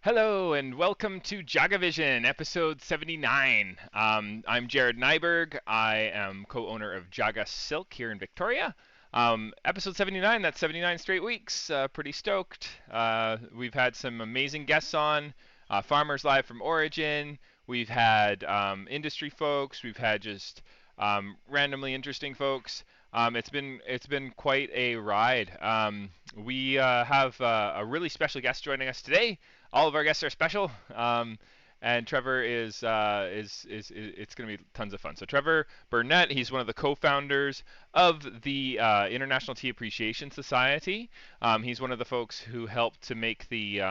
Hello and welcome to JagaVision, episode 79. I'm Jared Nyberg. I am co-owner of JagaSilk here in Victoria. Episode 79, that's 79 straight weeks. Pretty stoked. We've had some amazing guests on, farmers live from Origin. We've had industry folks. We've had just randomly interesting folks. It's been quite a ride. We have a really special guest joining us today. All of our guests are special, and Trevor is it's going to be tons of fun. So Trevor Burnett, he's one of the co-founders of the International Tea Appreciation Society. He's one of the folks who helped to make the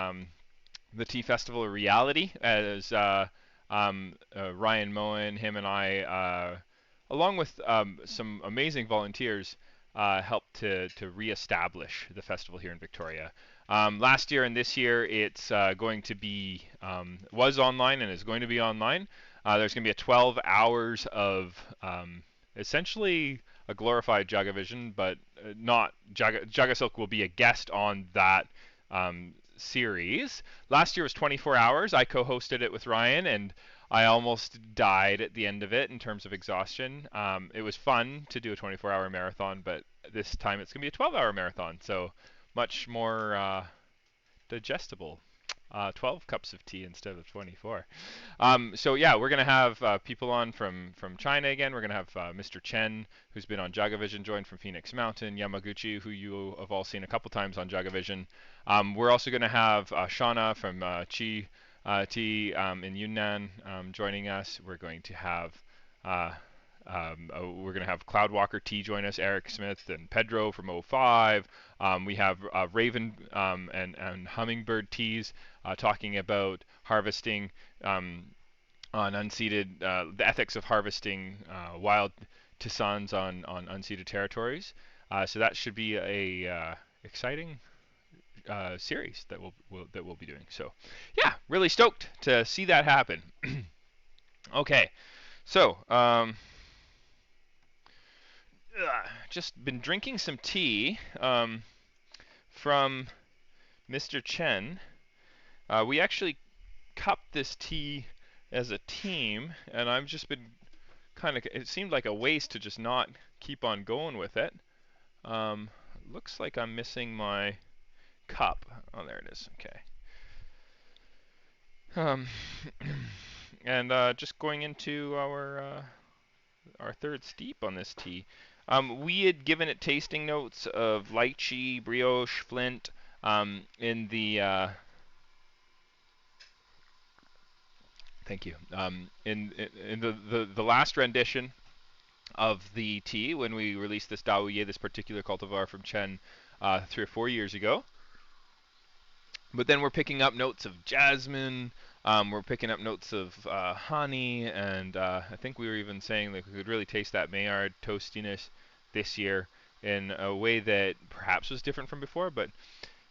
tea festival a reality, as Ryan Moen, him and I, along with some amazing volunteers, helped to reestablish the festival here in Victoria. Last year and this year, it's going to be was online and is going to be online. There's going to be a 12 hours of essentially a glorified JagaVision, but not JagaSilk will be a guest on that series. Last year was 24 hours. I co-hosted it with Ryan, and I almost died at the end of it in terms of exhaustion. It was fun to do a 24-hour marathon, but this time it's going to be a 12-hour marathon, so much more digestible. 12 cups of tea instead of 24. So yeah, we're gonna have people on from China again. We're gonna have Mr. Chen, who's been on JagaVision, joined from Phoenix Mountain. Yamaguchi, who you have all seen a couple times on JagaVision. We're also gonna have Shauna from Chi Tea in Yunnan joining us. Uh, we're going to have Cloudwalker T join us, Eric Smith and Pedro from O5. We have Raven and Hummingbird Teas talking about harvesting on unceded, the ethics of harvesting wild tisans on unceded territories. So that should be a exciting series that we'll be doing. So yeah, really stoked to see that happen. Okay, so just been drinking some tea from Mr. Chen. We actually cupped this tea as a team, and I've just been it seemed like a waste to just not keep on going with it. Um, Looks like I'm missing my cup. Oh, there it is. Okay. Um, and just going into our third steep on this tea. We had given it tasting notes of lychee, brioche, flint in the thank you in the last rendition of the tea when we released this Daoye, this particular cultivar from Chen 3 or 4 years ago. But then we're picking up notes of jasmine. We're picking up notes of honey, and I think we were even saying that we could really taste that Maillard toastiness this year in a way that perhaps was different from before. But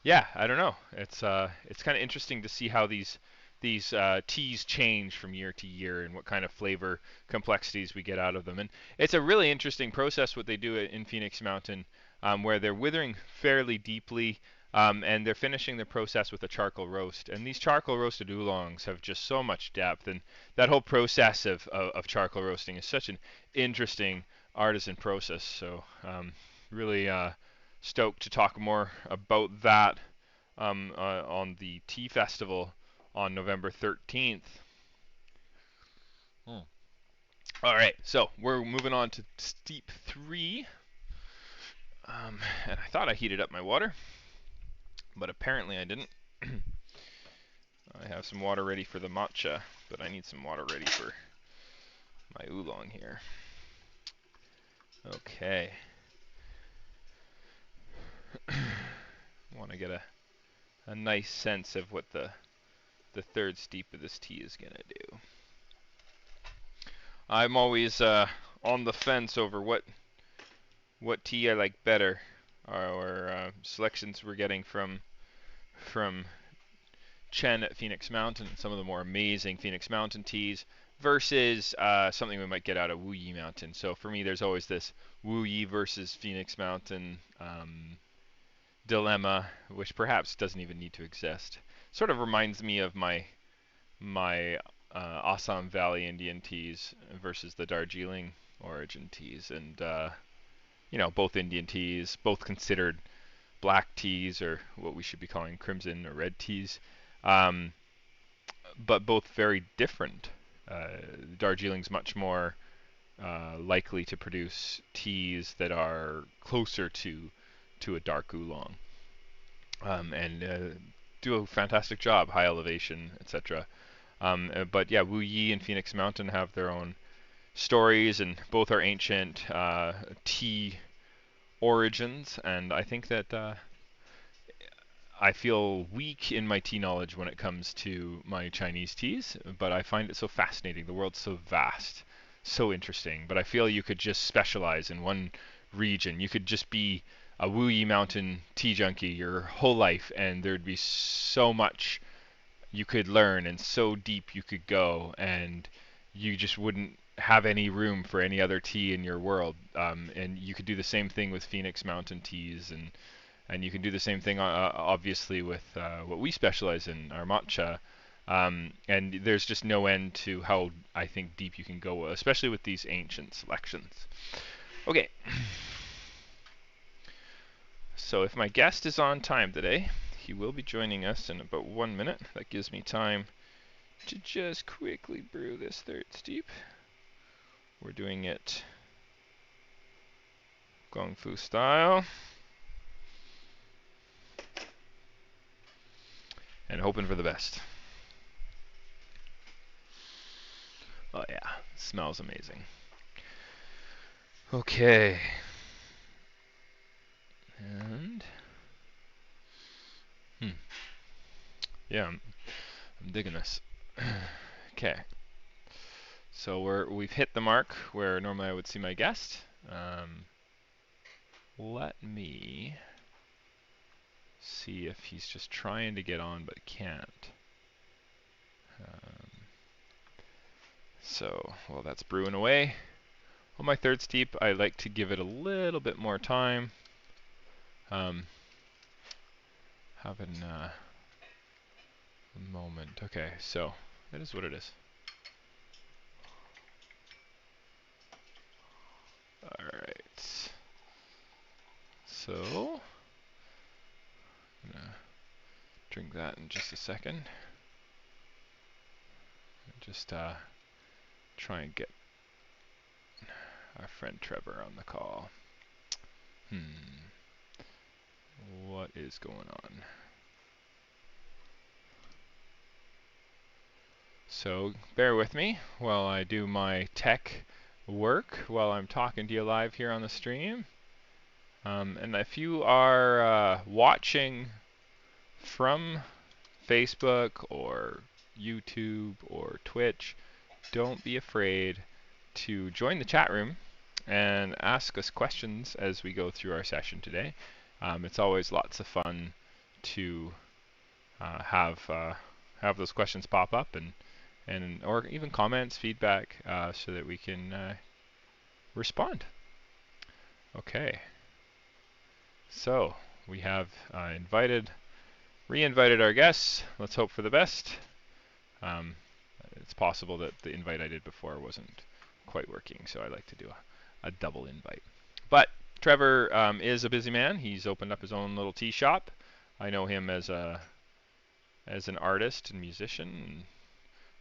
yeah, I don't know. It's kind of interesting to see how these teas change from year to year and what kind of flavor complexities we get out of them. And it's a really interesting process what they do in Phoenix Mountain, where they're withering fairly deeply. And they're finishing the process with a charcoal roast. And these charcoal roasted oolongs have just so much depth. And that whole process of charcoal roasting is such an interesting artisan process. So really stoked to talk more about that on the Tea Festival on November 13th. Hmm. All right, so we're moving on to Steep 3. And I thought I heated up my water, but apparently I didn't. I have some water ready for the matcha, but I need some water ready for my oolong here. Okay. Want to get a nice sense of what the third steep of this tea is going to do. I'm always on the fence over what tea I like better, or selections we're getting from Chen at Phoenix Mountain, some of the more amazing Phoenix Mountain teas, versus something we might get out of Wuyi Mountain. So for me, there's always this Wuyi versus Phoenix Mountain dilemma, which perhaps doesn't even need to exist. sort of reminds me of my Assam Valley Indian teas versus the Darjeeling origin teas, and both Indian teas, both considered black teas, or what we should be calling crimson or red teas, um, but both very different. Darjeeling's much more likely to produce teas that are closer to a dark oolong, and do a fantastic job, high elevation, etc. But yeah, Wu Yi and Phoenix Mountain have their own stories, and both are ancient tea origins. And I think that I feel weak in my tea knowledge when it comes to my Chinese teas, but I find it so fascinating. The world's so vast, so interesting. But I feel you could just specialize in one region. You could just be a Wuyi Mountain tea junkie your whole life, and there'd be so much you could learn and so deep you could go, and you just wouldn't have any room for any other tea in your world. And you could do the same thing with Phoenix Mountain teas, and you can do the same thing, obviously, with what we specialize in, our matcha. And there's just no end to how, I think, deep you can go, especially with these ancient selections. Okay. So if my guest is on time today, he will be joining us in about 1 minute. That gives me time to just quickly brew this third steep. We're doing it Kung Fu style. And hoping for the best. Oh yeah, smells amazing. Okay. And yeah, I'm digging this. Okay. So we've hit the mark where normally I would see my guest. Let me see if he's just trying to get on but can't. So while that's brewing away, on my third steep, I like to give it a little bit more time. Having a moment. Okay, so that is what it is. Alright. So I'm gonna drink that in just a second. Just try and get our friend Trevor on the call. What is going on? So bear with me while I do my tech work while I'm talking to you live here on the stream. And if you are watching from Facebook or YouTube or Twitch, don't be afraid to join the chat room and ask us questions as we go through our session today. It's always lots of fun to have those questions pop up, and or even comments, feedback, so that we can respond. Okay. So we have re-invited our guests. Let's hope for the best. It's possible that the invite I did before wasn't quite working, so I like to do a double invite. But Trevor is a busy man. He's opened up his own little tea shop. I know him as an artist and musician, and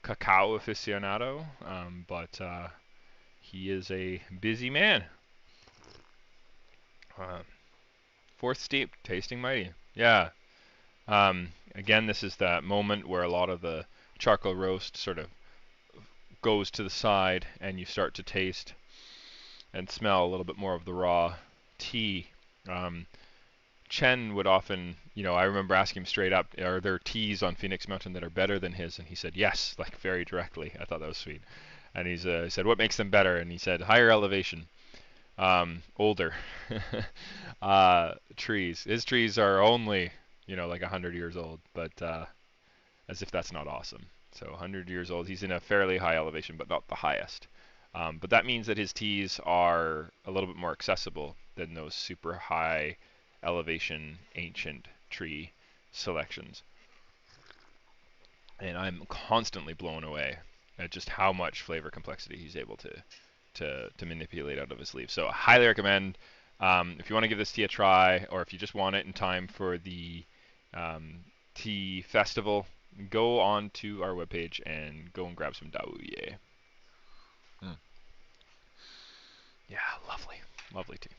cacao aficionado, but he is a busy man. Fourth steep, tasting mighty. Yeah. Again, this is that moment where a lot of the charcoal roast sort of goes to the side, and you start to taste and smell a little bit more of the raw tea. Chen would often, I remember asking him straight up, are there teas on Phoenix Mountain that are better than his? And he said, yes, like very directly. I thought that was sweet. And he said, what makes them better? And he said, higher elevation, older trees. His trees are only, like 100 years old, but as if that's not awesome. So 100 years old. He's in a fairly high elevation, but not the highest. But that means that his teas are a little bit more accessible than those super high elevation ancient tree selections. and I'm constantly blown away at just how much flavor complexity he's able to manipulate out of his sleeve. So I highly recommend, if you want to give this tea a try, or if you just want it in time for the um, tea festival, go on to our webpage and go and grab some Daoye. Mm. Yeah, lovely, lovely tea.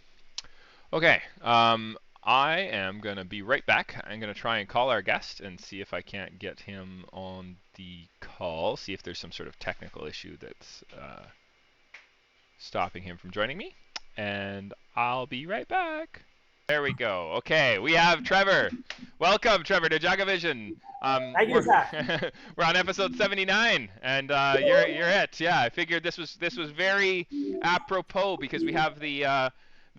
Okay, I am gonna be right back. I'm gonna try and call our guest and see if I can't get him on the call. See if there's some sort of technical issue that's stopping him from joining me. And I'll be right back. There we go. Okay, we have Trevor. Welcome, Trevor, to JagaVision. Thank you, Zach. We're on episode 79, and you're it. Yeah, I figured this was very apropos because we have the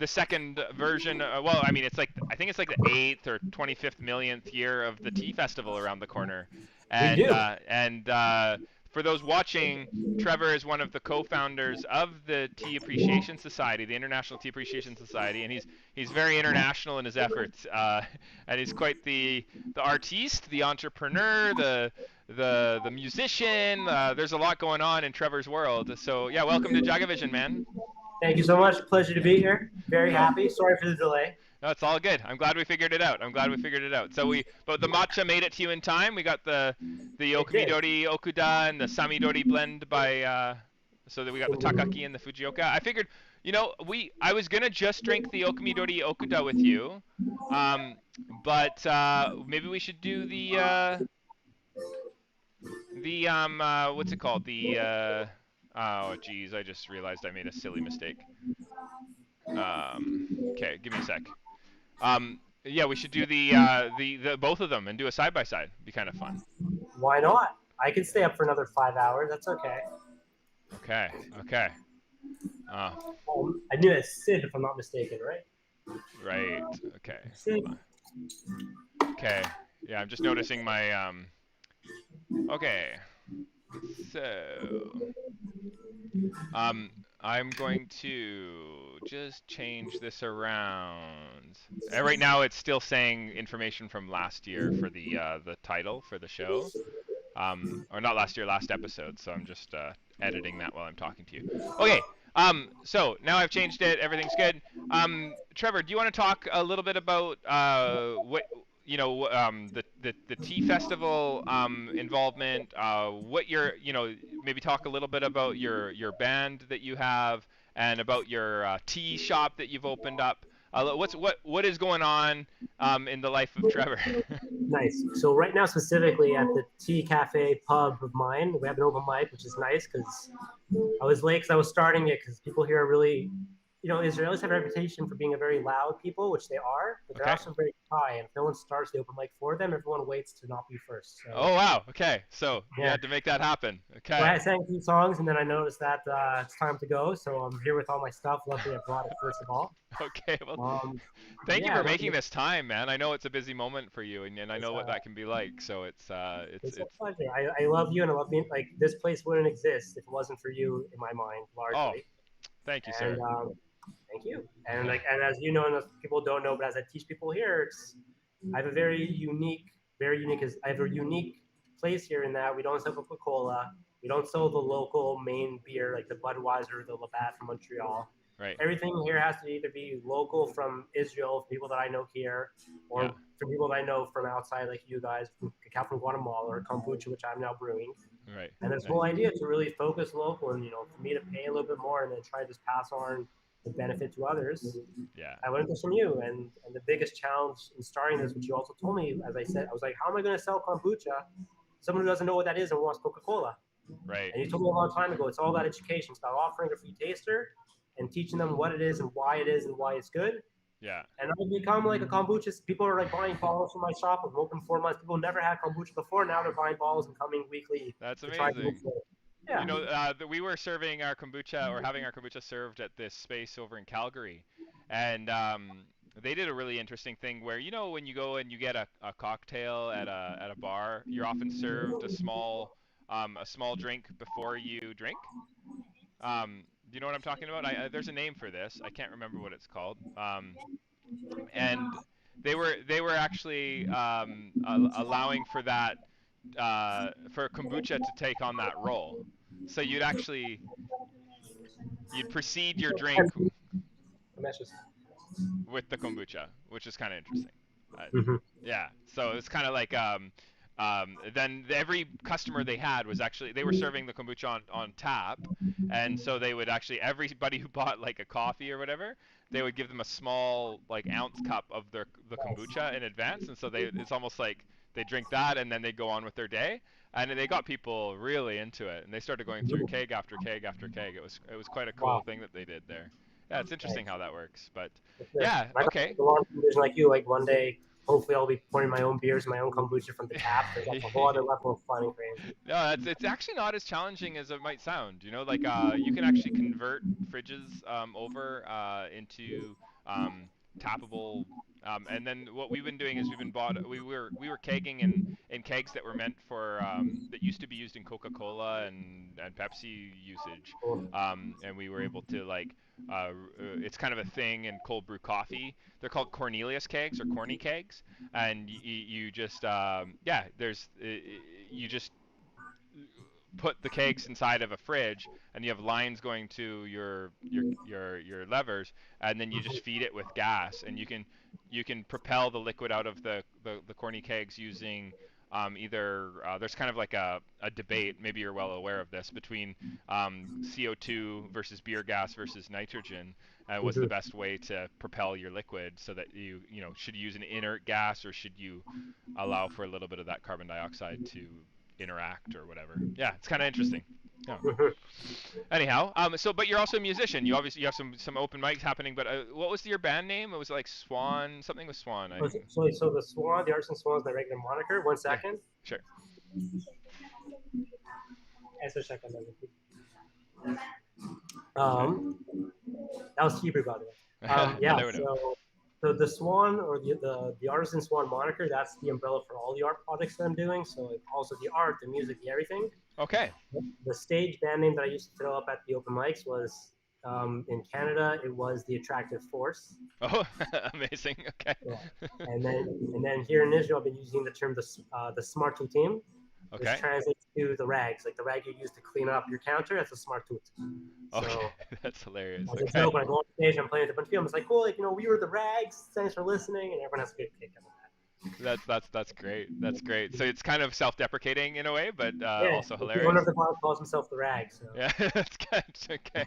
second version. Well, I mean, I think it's like the 8th or 25th millionth year of the tea festival around the corner, We and do. for those watching, Trevor is one of the co-founders of the Tea Appreciation Society, the International Tea Appreciation Society, and he's very international in his efforts, and he's quite the artiste, the entrepreneur, the musician. There's a lot going on in Trevor's world. So yeah, welcome to JagaVision, man. Thank you so much. Pleasure to be here. Very happy. Sorry for the delay. No, it's all good. I'm glad we figured it out. So but the matcha made it to you in time. We got the Okumidori Okuda and the Samidori blend by, so that we got the Takaki and the Fujioka. I figured, I was gonna just drink the Okumidori Okuda with you, but maybe we should do what's it called? Oh geez, I just realized I made a silly mistake. Okay, give me a sec. Yeah, we should do the both of them and do a side by side. Be kind of fun. Why not? I can stay up for another 5 hours. That's okay. Okay. I knew it's Sid, if I'm not mistaken, right? Right. Okay. Sid. Okay. Yeah, I'm just noticing my Okay. So I'm going to just change this around. Right now, it's still saying information from last year for the title for the show, or not last year, last episode. So I'm just editing that while I'm talking to you. Okay. So now I've changed it. Everything's good. Trevor, do you want to talk a little bit about what the tea festival involvement, what maybe talk a little bit about your band that you have and about your tea shop that you've opened up. What is going on in the life of Trevor? Nice. So right now, specifically at the tea cafe pub of mine, we have an open mic, which is nice because I was late because I was starting it because people here are really, Israelis have a reputation for being a very loud people, which they are, but they're also very shy. And if no one starts the open mic for them, everyone waits to not be first. So, oh wow. Okay. So you had to make that happen. Okay. So I sang 2 songs, and then I noticed that it's time to go. So I'm here with all my stuff. Luckily, I brought it first of all. Okay. Well, thank you for making this time, man. I know it's a busy moment for you, and I know what that can be like. So it's a pleasure. I love you, and I love being like this place wouldn't exist if it wasn't for you in my mind, largely. Oh, thank you, sir. Thank you. And and as you know, and as people don't know, but as I teach people here, I have a very unique place here in that we don't sell Coca-Cola, we don't sell the local main beer like the Budweiser or the Labatt from Montreal. Right. Everything here has to either be local from Israel, people that I know here, or for people that I know from outside, like you guys, from cacao from Guatemala or kombucha, which I'm now brewing. Right. And this whole idea to really focus local and for me to pay a little bit more and then try to just pass on the benefit to others. Yeah. I learned this from you, and the biggest challenge in starting this, which you also told me, as I said, I was like, how am I going to sell kombucha? Someone who doesn't know what that is and wants Coca-Cola. Right. And you told me a long time ago, it's all about education. It's about offering a free taster and teaching them what it is and why it's good. Yeah. And I've become like a kombucha. People are like buying bottles from my shop. I've opened 4 months. People never had kombucha before. Now they're buying bottles and coming weekly. That's amazing. Yeah. We were serving our kombucha or having our kombucha served at this space over in Calgary, and they did a really interesting thing where when you go and you get a cocktail at a bar, you're often served a small drink before you drink. Do you know what I'm talking about? There's a name for this. I can't remember what it's called. And they were actually allowing for that for kombucha to take on that role. So you'd precede your drink with the kombucha, which is kind of interesting. Mm-hmm. Yeah, so it's kind of like then every customer they had was actually they were serving the kombucha on tap, and so they would actually everybody who bought like a coffee or whatever, they would give them a small like ounce cup of the Nice. kombucha in advance, and so they it's almost like they drink that and then they go on with their day, and they got people really into it, and they started going through keg after keg after keg. It was quite a cool Wow. thing that they did there. Yeah, it's interesting Nice. how that works, but That's good. yeah, My okay. the long vision like you, like one day, hopefully I'll be pouring my own beers, my own kombucha from the tap. Because that's a whole other level of fun and crazy. No, it's actually not as challenging as it might sound. You know, like you can actually convert fridges over into tappable. And then what we've been doing is we were kegging in kegs that were meant for that used to be used in Coca-Cola and Pepsi usage, Cool. and we were able to like it's kind of a thing in cold brew coffee. They're called Cornelius kegs or corny kegs, and you just yeah, you just put the kegs inside of a fridge, and you have lines going to your levers, and then you just feed it with gas, and you can propel the liquid out of the corny kegs using either there's kind of like a debate, maybe you're well aware of this, between CO2 versus beer gas versus nitrogen. What's the Mm-hmm. best way to propel your liquid so that should you use an inert gas, or should you allow for a little bit of that carbon dioxide to interact or whatever. Yeah, it's kind of interesting. Yeah. Mm-hmm. Anyhow, but you're also a musician. You obviously you have some open mics happening. But what was your band name? It was like Swan, something with Swan. So the Swan, the Artisan Swan is my regular moniker. One Yeah, second. sure. Answer second. Um, that was Hebrew, by the way. I Yeah. never know. So the Swan or the Artisan Swan moniker, that's the umbrella for all the art projects that I'm doing. So like also the art, the music, the everything. Okay. The stage band name that I used to throw up at the open mics was in Canada. It was the Attractive Force. Oh, amazing. Okay. Yeah. And then here in Israel, I've been using the term the smart team, which Okay. translates to the rags, like the rag you use to clean up your counter. That's a smart toot. Okay. So That's hilarious. as a Okay. joke, when I go on stage, I'm playing with a bunch of people. It's like, cool, like we were the rags. Thanks for listening, and everyone has a good kick out of That's great. That's great. So it's kind of self-deprecating in a way, but that. Yeah, also the owner of hilarious. the bar calls himself the rag. So Yeah, that's good. Okay,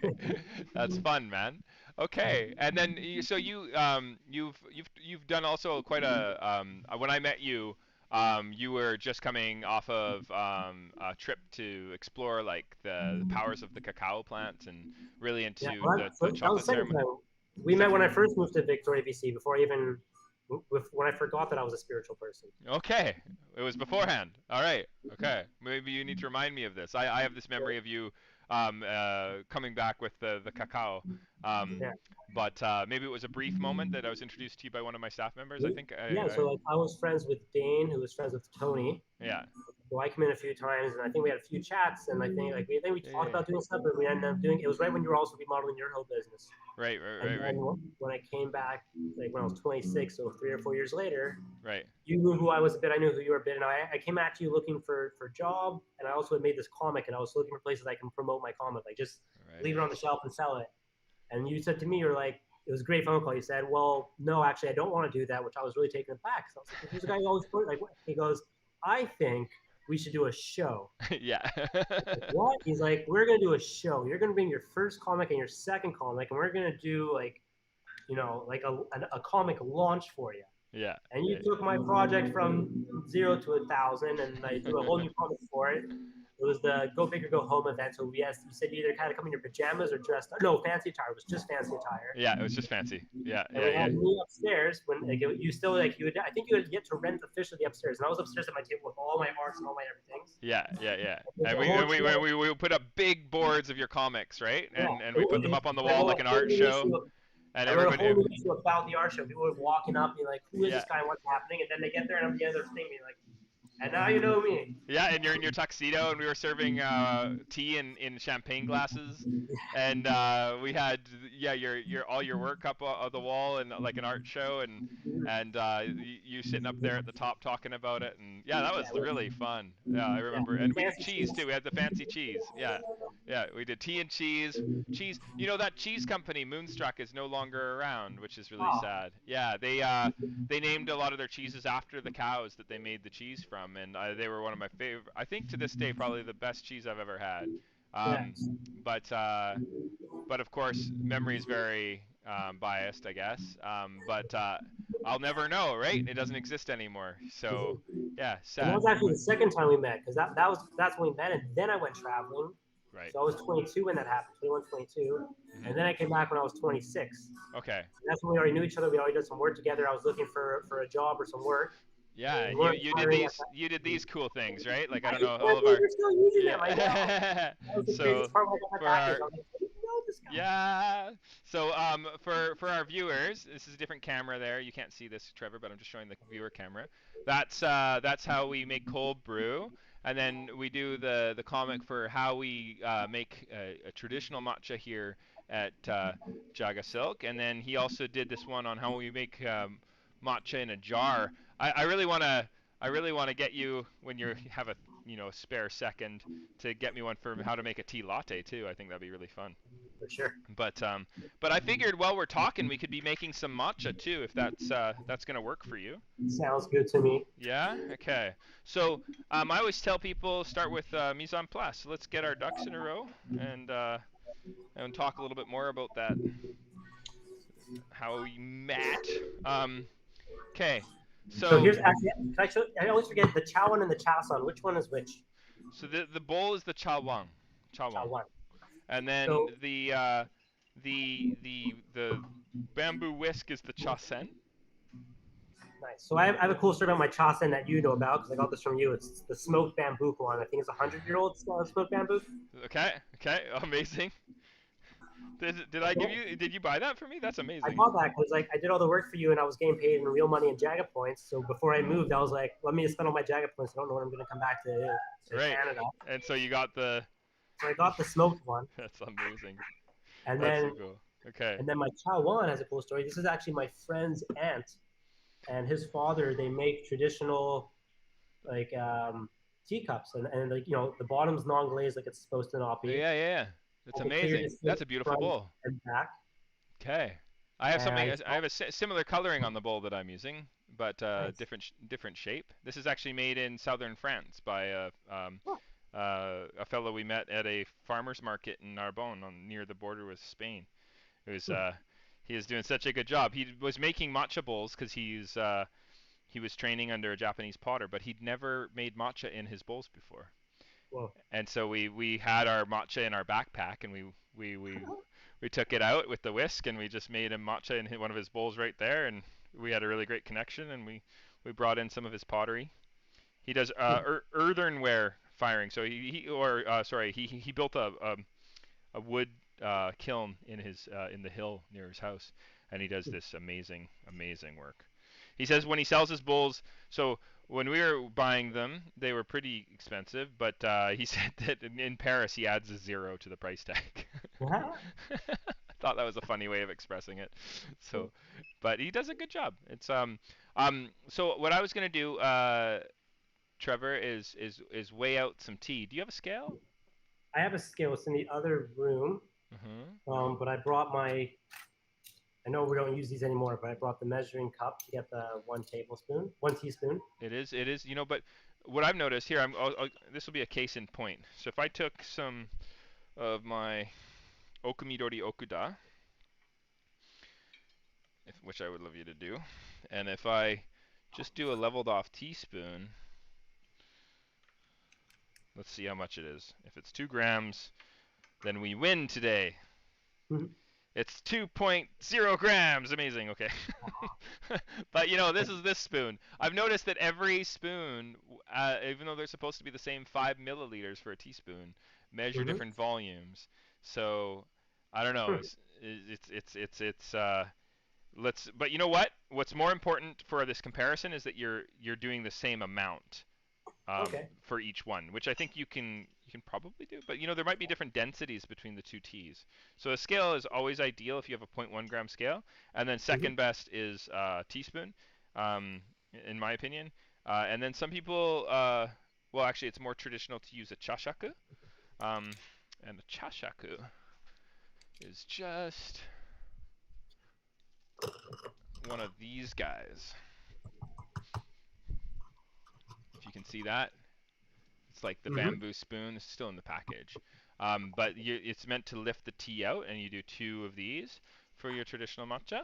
that's fun, man. Okay, and then you've done also quite a when I met you, you were just coming off of a trip to explore like the powers of the cacao plant and really yeah, into well, the so that was chocolate the second ceremony. time we met Second. when I first moved to Victoria, BC. Before I even when I forgot that I was a spiritual person. Okay, it was beforehand. All right. Okay, maybe you need to remind me of this. I have this memory of you coming back with the cacao, um, Yeah. but maybe it was a brief moment that I was introduced to you by one of my staff members. I think Yeah, I so like I was friends with Dane, who was friends with Tony. yeah So I came in a few times, and I think we had a few chats, and I think we yeah talked yeah about doing stuff, but we ended up doing it was right when you were also remodeling your whole business. right right And right then right when I came back, like when I was 26, so 3 or 4 years later, right you knew who I was a bit. I knew who you were a bit, and I came at you looking for a job, and I also had made this comic, and I was looking for places I can promote my comic, like just leave it right on the shelf and sell it. And you said to me, you're like, it was a great phone call. You said, well, no, actually, I don't want to do that, which I was really taken aback. So I was like, who's the guy who always put like? What? He goes, I think we should do a show. yeah Like, what? He's like, we're gonna do a show. You're gonna bring your first comic and your second comic, and we're gonna do like, like a comic launch for you. yeah And you yeah took my project from 0 to 1,000, and I do a whole new comic for it. It was the Go Big or Go Home event. So yes, you said you either kind of come in your pajamas or dressed. No, fancy attire. It was just fancy attire. yeah. It was just fancy. Yeah And yeah we yeah had me upstairs when like, you still like you. I think you had yet to rent officially the upstairs, and I was upstairs at my table with all my arts and all my everything. yeah yeah yeah. There's And a we whole and we show. we put up big boards of your comics, right? Yeah, And we put them up on the I wall wrote like a an whole art new show, issue. and I wrote a everybody. whole new issue about the art show. People were walking up, being like, "Who is Yeah this guy? And what's happening?" And then they get there, and I'm the other thing, being like, "And now you know me." Yeah, and you're in your tuxedo, and we were serving tea in champagne glasses, and we had yeah your all your work up on the wall and like an art show, and and you sitting up there at the top talking about it, and yeah, that Yeah, was really fun. Yeah, I yeah. remember, and we did Fancy cheese too. cheese. We had the fancy cheese. Yeah, yeah, we did tea and cheese. Cheese. You know that cheese company, Moonstruck, is no longer around, which is really Oh, sad. Yeah, they named a lot of their cheeses after the cows that they made the cheese from, and they were one of my favorite. I think to this day, probably the best cheese I've ever had. yeah. Um, but but of course, memory is very biased, I guess. But I'll never know, right? It doesn't exist anymore. So yeah, And that sad. was actually the second time we met because that's when we met, and then I went traveling. Right. So I was 22 when that happened, 21, 22, Hmm. and then I came back when I was 26. Okay. That's when we already knew each other. We already did some work together. I was looking for a job or some work. Yeah, We and weren't hiring at that. you did these cool things, right? Like I don't know all of Exactly, our we're still using them. I know. yeah. That was the So craziest part when I got for my package. our I was like, I didn't know this guy. yeah. So for our viewers, this is a different camera there. You can't see this, Trevor, but I'm just showing the viewer camera. That's how we make cold brew, and then we do the comic for how we make a traditional matcha here at JagaSilk, and then he also did this one on how we make matcha in a jar. I really wanna get you when you have a spare second to get me one for how to make a tea latte too. I think that'd be really fun. For sure. But I figured while we're talking, we could be making some matcha too, if that's gonna work for you. Sounds good to me. Yeah. Okay. So I always tell people start with mise en place. So let's get our ducks in a row and talk a little bit more about that, how we met. Okay. So So here's actually, can I show? I always forget the Chowan and the Chason. Which one is which? the bowl is the chawang, Chawan. and then So the bamboo whisk is the chasen. nice. So I have a cool story about my Chasen that you know about because I got this from you. It's the smoked bamboo one. I think it's a 100-year-old smoked bamboo. Okay, okay, amazing. Did I give you? Did you buy that for me? That's I amazing. bought that because like I did all the work for you and I was getting paid in real money in Jaga points. So before I moved, I was like, let me spend all my Jaga points. I don't know when I'm going to come back to Right. Canada. And so you got the. So I got the smoked one, That's amazing. and That's then so cool. Okay. my Chawan has a cool story. This is actually my friend's aunt and his father. They make traditional like teacups, and like the bottom's non-glazed like it's supposed to not be. Yeah, yeah. That's And they clear amazing. the That's a beautiful front bowl. and back. Okay. I have And something. I have a similar coloring on the bowl that I'm using, but nice. different shape. This is actually made in southern France by Oh, a fellow we met at a farmers market in Narbonne, near the border with Spain. It was hmm. he is doing such a good job. He was making matcha bowls because he was training under a Japanese potter, but he'd never made matcha in his bowls before. Whoa. And so we had our matcha in our backpack, and we took it out with the whisk, and we just made him matcha in one of his bowls right there, and we had a really great connection, and we brought in some of his pottery. He does earthenware firing, so he built a wood kiln in the hill near his house, and he does this amazing work. He says when he sells his bowls, so when we were buying them, they were pretty expensive, but he said that in Paris he adds a zero to the price tag. I thought that was a funny way of expressing it. So, but he does a good job. It's So what I was gonna do, Trevor, is weigh out some tea. Do you have a scale? I have a scale. It's in the other room, Mm-hmm. but I brought my. I know we don't use these anymore, but I brought the measuring cup to get the 1 tablespoon, 1 teaspoon. It is, but what I've noticed here, this will be a case in point. So if I took some of my Okumidori Okuda, which I would love you to do, and if I just do a leveled off teaspoon, let's see how much it is. If it's 2 grams, then we win today. Mhm. It's 2.0 grams. Amazing. Okay. But this is this spoon. I've noticed that every spoon, even though they're supposed to be the same 5 milliliters for a teaspoon, measure Mhm. different volumes. So I don't know. Hmm. It's let's. But you know what? What's more important for this comparison is that you're doing the same amount Okay. for each one, which I think you can probably do. But there might be different densities between the two teas. So a scale is always ideal if you have a 0.1 gram scale, and then Mhm. second best is teaspoon. in my opinion. And then some people, well, actually, it's more traditional to use a chashaku. And a chashaku is just one of these guys. If you can see that, it's like the Mm-hmm. bamboo spoon. It's still in the package. But it's meant to lift the tea out, and you do 2 of these for your traditional matcha.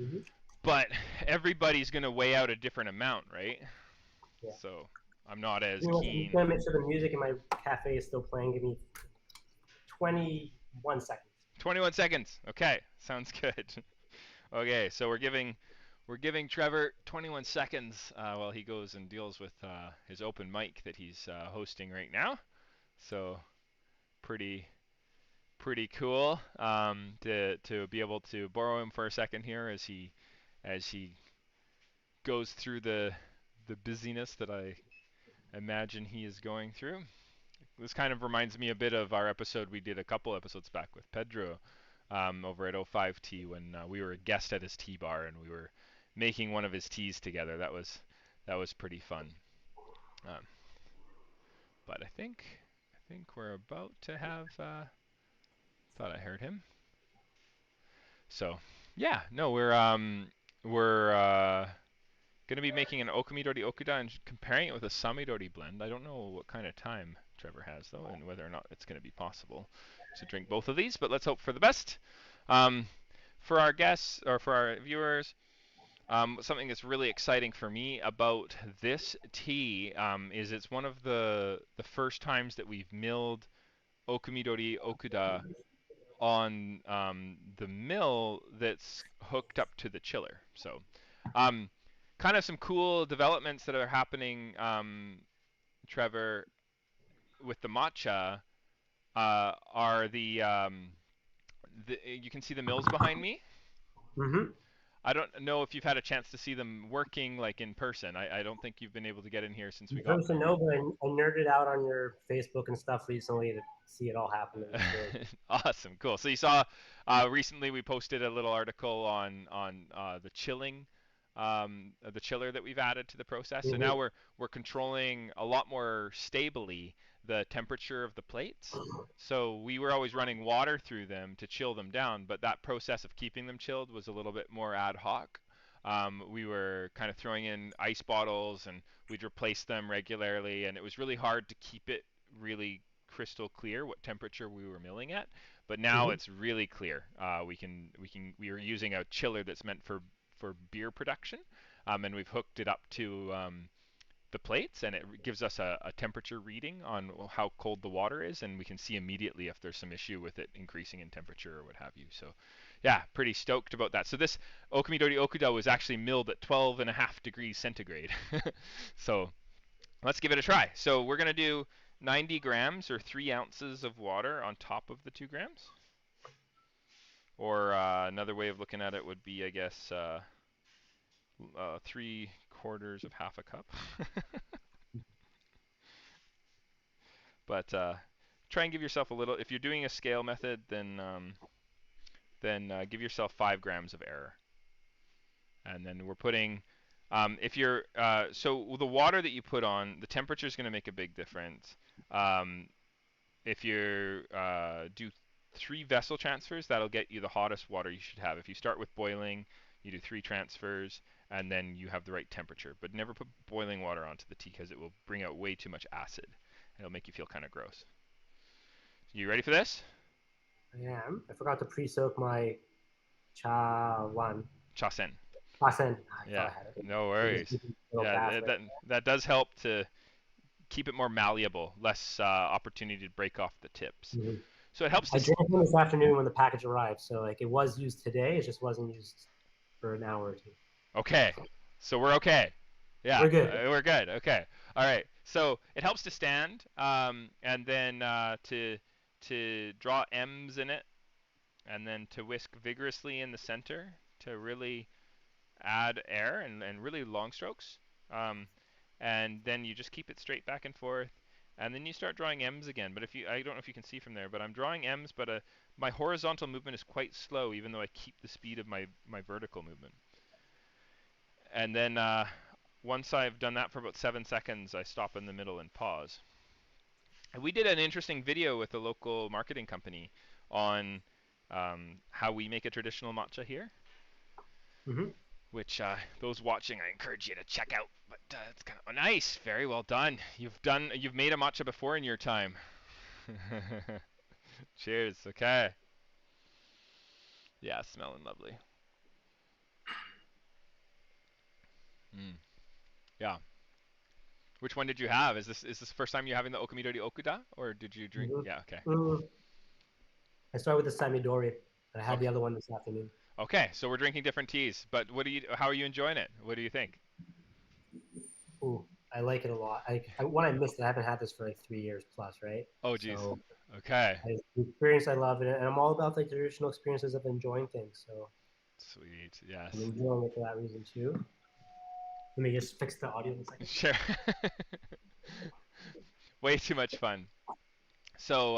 Mm-hmm. But everybody's going to weigh out a different amount, right? Yeah. So I'm not as I'm just keen. gonna make sure the music in my cafe is still playing. Give me 21 seconds. 21 seconds. Okay, sounds good. Okay, so we're giving Trevor 21 seconds while he goes and deals with his open mic that he's hosting right now. So pretty cool to be able to borrow him for a second here as he goes through the busyness that I imagine he is going through. This kind of reminds me a bit of our episode we did a couple episodes back with Pedro over at O5T when we were a guest at his tea bar and we were making one of his teas together. That was pretty fun. Um, but I think we're about to have. Thought I heard him. So yeah, no, we're gonna be making an Okumidori Okuda and comparing it with a Samidori blend. I don't know what kind of time Trevor has though, and whether or not it's gonna be possible to drink both of these. But let's hope for the best. Um, for our guests or for our viewers, something that's really exciting for me about this tea is it's one of the first times that we've milled Okumidori Okuda on the mill that's hooked up to the chiller. So, um, kind of some cool developments that are happening, Trevor, with the matcha are the you can see the mills behind me. Mm-hmm. I don't know if you've had a chance to see them working like in person. I don't think you've been able to get in here since we In got. person, no, but I nerded out on your Facebook and stuff recently to see it all happen. It was really Awesome, cool. So you saw recently we posted a little article on the chiller that we've added to the process. So now mm-hmm. we're controlling a lot more stably the temperature of the plates. So we were always running water through them to chill them down, but that process of keeping them chilled was a little bit more ad hoc. We were kind of throwing in ice bottles and we'd replace them regularly, and it was really hard to keep it really crystal clear what temperature we were milling at. But now Mm-hmm. it's really clear. We are using a chiller that's meant for beer production, and we've hooked it up to the plates, and it gives us a temperature reading on how cold the water is, and we can see immediately if there's some issue with it increasing in temperature or what have you. So, yeah, pretty stoked about that. So this Okumidori Okuda was actually milled at 12.5 degrees centigrade. So let's give it a try. So we're gonna do 90 grams or 3 ounces of water on top of the 2 grams. Or another way of looking at it would be, I guess, 3/4 of half a cup. But try and give yourself a little. If you're doing a scale method, then give yourself 5 grams of error. And then we're putting. If you're so the water that you put on, the temperature is going to make a big difference. Um, if you do 3 vessel transfers, that'll get you the hottest water you should have. If you start with boiling, you do 3 transfers, and then you have the right temperature. But never put boiling water onto the tea because it will bring out way too much acid. It'll make you feel kind of gross. You ready for this? I am. I forgot to pre-soak my cha one. Chasen. Pasen. I thought Yeah, I had it. no I'm just worries. keeping a little Yeah, bath right that does help to keep it more malleable, less opportunity to break off the tips. now. Mm-hmm. So it helps I to. drank one this afternoon when the package arrived, so like it was used today. It just wasn't used for an hour or two. Okay, so we're okay. Yeah, We're good. we're good. Okay, all right. So it helps to stand, and then to draw M's in it, and then to whisk vigorously in the center to really add air and really long strokes. Um, and then you just keep it straight back and forth, and then you start drawing M's again. But I don't know if you can see from there, but I'm drawing M's, but my horizontal movement is quite slow, even though I keep the speed of my vertical movement. And then once I've done that for about 7 seconds, I stop in the middle and pause. And we did an interesting video with a local marketing company on how we make a traditional matcha here, Mm-hmm. which those watching, I encourage you to check out. But it's kind of nice, very well done. You've made a matcha before in your time. Cheers. Okay. Yeah, smelling lovely. Mm. Yeah. Which one did you have? Is this the first time you're having the Okumidori Okuda, or did you drink? Mm-hmm. Yeah. Okay. I started with the Samidori. I had Okay. the other one this afternoon. Okay. So we're drinking different teas, but how are you enjoying it? What do you think? Ooh, I like it a lot. When I missed it, I haven't had this for like 3 years plus, right? Oh, geez. So Okay. the experience, I love it, and I'm all about like the traditional experiences of enjoying things. So Sweet. Yes. I'm enjoying it for that reason too. Let me just fix the audio in a second. Sure. Way too much fun. So,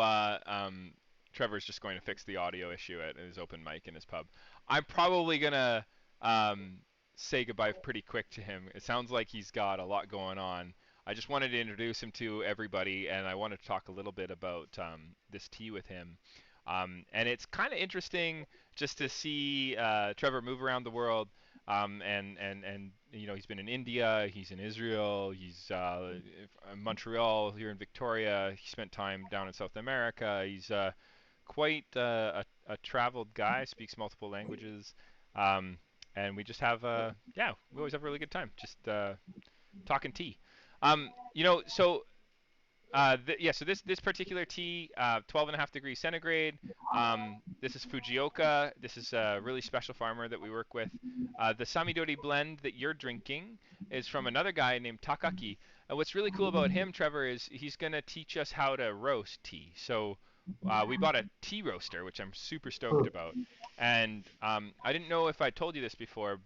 Trevor's just going to fix the audio issue at his open mic in his pub. I'm probably gonna um, say goodbye pretty quick to him. It sounds like he's got a lot going on. I just wanted to introduce him to everybody, and I wanted to talk a little bit about this tea with him. And it's kind of interesting just to see Trevor move around the world. And he's been in India, he's in Israel, he's in Montreal, here in Victoria. He spent time down in South America. He's quite a traveled guy, speaks multiple languages, um, and we just have we always have a really good time just talking tea. So so this particular tea, 12 and a half degrees centigrade. This is Fujioka. This is a really special farmer that we work with. The Samidori blend that you're drinking is from another guy named Takaki. And what's really cool about him, Trevor, is he's going to teach us how to roast tea. So we bought a tea roaster, which I'm super stoked about. And I didn't know if I told you this before,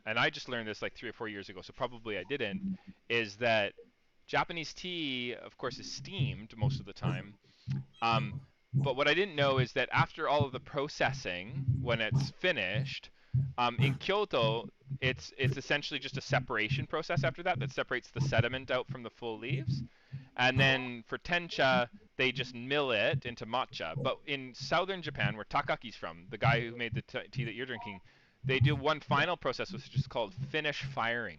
and I just learned this like 3 or 4 years ago, so probably I didn't, is that Japanese tea, of course, is steamed most of the time. Um, but what I didn't know is that after all of the processing, when it's finished, in Kyoto, it's essentially just a separation process after that separates the sediment out from the full leaves. And then for tencha, they just mill it into matcha. But in southern Japan, where Takaki's from, the guy who made the tea that you're drinking, they do one final process, which is just called finish firing.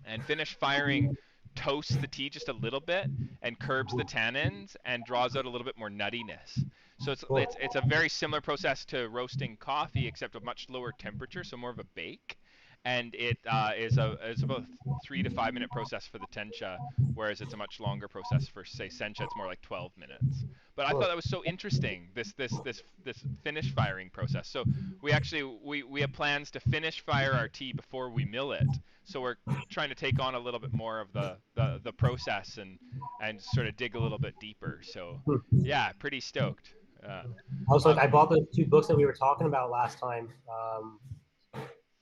And finish firing toasts the tea just a little bit and curbs the tannins and draws out a little bit more nuttiness. So Cool. it's a very similar process to roasting coffee, except a much lower temperature, so more of a bake. And it is about 3 to 5 minute process for the tencha, whereas it's a much longer process for say sencha. It's more like 12 minutes. But I thought that was so interesting, this finish firing process. So we have plans to finish fire our tea before we mill it. So we're trying to take on a little bit more of the process and sort of dig a little bit deeper. So yeah, pretty stoked. Also, Um, I bought those two books that we were talking about last time.